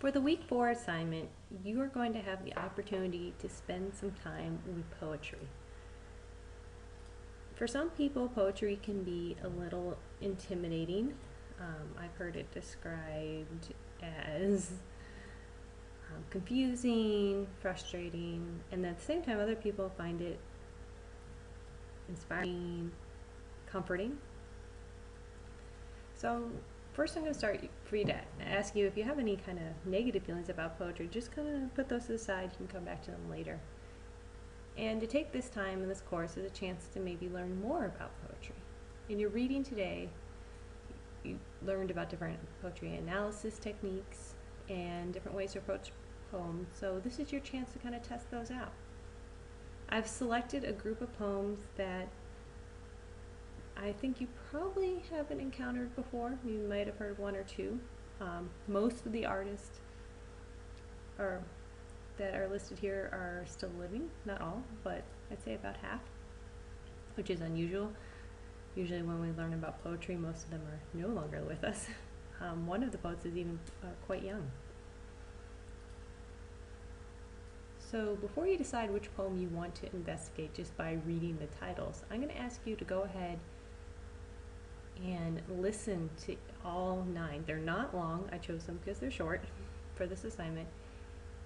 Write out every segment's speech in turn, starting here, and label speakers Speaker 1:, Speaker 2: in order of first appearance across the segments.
Speaker 1: For the week 4 assignment, you are going to have the opportunity to spend some time with poetry. For some people, poetry can be a little intimidating. I've heard it described as confusing, frustrating, and at the same time other people find it inspiring, comforting. So first I'm going to start for you to ask you if you have any kind of negative feelings about poetry, just kind of put those aside. You can come back to them later. And to take this time in this course as a chance to maybe learn more about poetry. In your reading today, you learned about different poetry analysis techniques and different ways to approach poems, so this is your chance to kind of test those out. I've selected a group of poems that I think you probably haven't encountered before. You might have heard one or two. Most of the artists that are listed here are still living, not all, but I'd say about half, which is unusual. Usually when we learn about poetry, most of them are no longer with us. One of the poets is even quite young. So before you decide which poem you want to investigate just by reading the titles, I'm going to ask you to go ahead and listen to all 9. They're not long. I chose them because they're short for this assignment.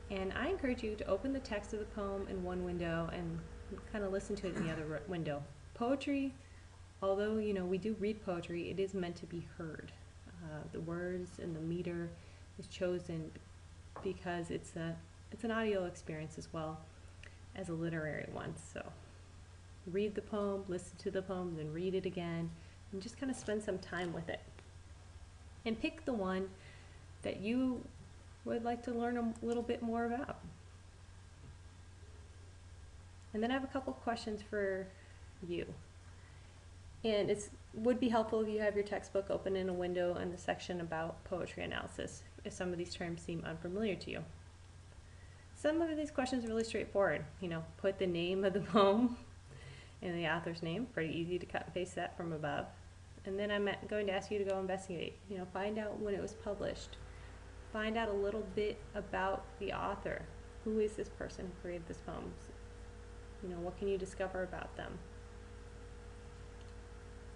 Speaker 1: And I encourage you to open the text of the poem in one window and kind of listen to it in the other window. Poetry, although we do read poetry, it is meant to be heard. The words and the meter is chosen because it's an audio experience as well as a literary one. So read the poem, listen to the poem, then read it again, and just kind of spend some time with it. And pick the one that you would like to learn a little bit more about. And then I have a couple questions for you. And it would be helpful if you have your textbook open in a window in the section about poetry analysis, if some of these terms seem unfamiliar to you. Some of these questions are really straightforward. Put the name of the poem and the author's name. Pretty easy to cut and paste that from above. And then I'm going to ask you to go investigate. Find out when it was published. Find out a little bit about the author. Who is this person who created this poem? What can you discover about them?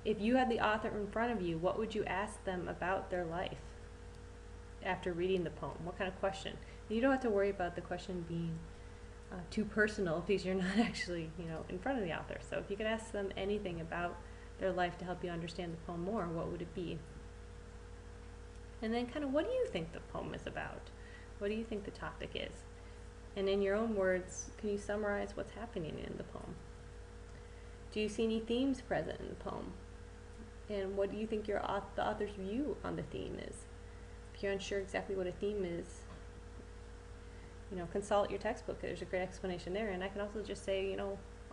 Speaker 1: If you had the author in front of you, what would you ask them about their life after reading the poem? What kind of question? And you don't have to worry about the question being too personal because you're not actually in front of the author. So if you could ask them anything about their life to help you understand the poem more, what would it be? And then kind of what do you think the poem is about? What do you think the topic is? And in your own words, can you summarize what's happening in the poem? Do you see any themes present in the poem? And what do you think the author's view on the theme is? If you're unsure exactly what a theme is, consult your textbook. There's a great explanation there. And I can also just say,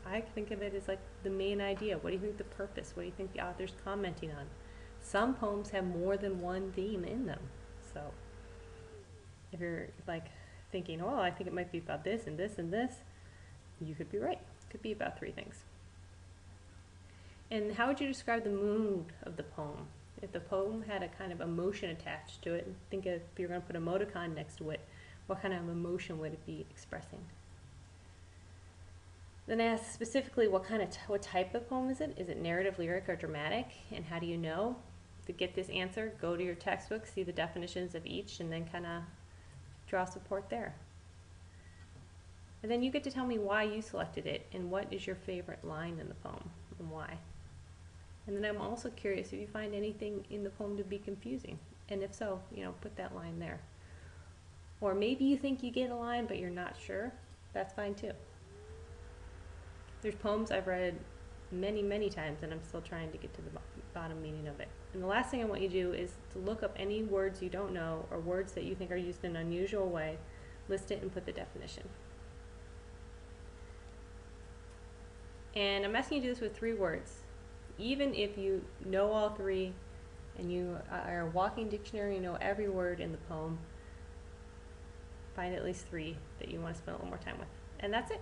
Speaker 1: I think of it as like the main idea. What do you think the purpose? What do you think the author's commenting on? Some poems have more than one theme in them. So if you're thinking, oh, I think it might be about this and this and this, you could be right. It could be about 3 things. And how would you describe the mood of the poem? If the poem had a kind of emotion attached to it, think if you're going to put an emoticon next to it, what kind of emotion would it be expressing? Then ask specifically what type of poem is it? Is it narrative, lyric, or dramatic? And how do you know? To get this answer, go to your textbook, see the definitions of each, and then kind of draw support there. And then you get to tell me why you selected it and what is your favorite line in the poem and why. And then I'm also curious if you find anything in the poem to be confusing. And if so, put that line there. Or maybe you think you get a line but you're not sure. That's fine too. There's poems I've read many, many times and I'm still trying to get to the bottom meaning of it. And the last thing I want you to do is to look up any words you don't know or words that you think are used in an unusual way, list it and put the definition. And I'm asking you to do this with 3 words. Even if you know all 3 and you are a walking dictionary, you know every word in the poem, find at least 3 that you want to spend a little more time with. And that's it.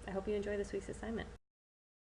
Speaker 1: I hope you enjoy this week's assignment.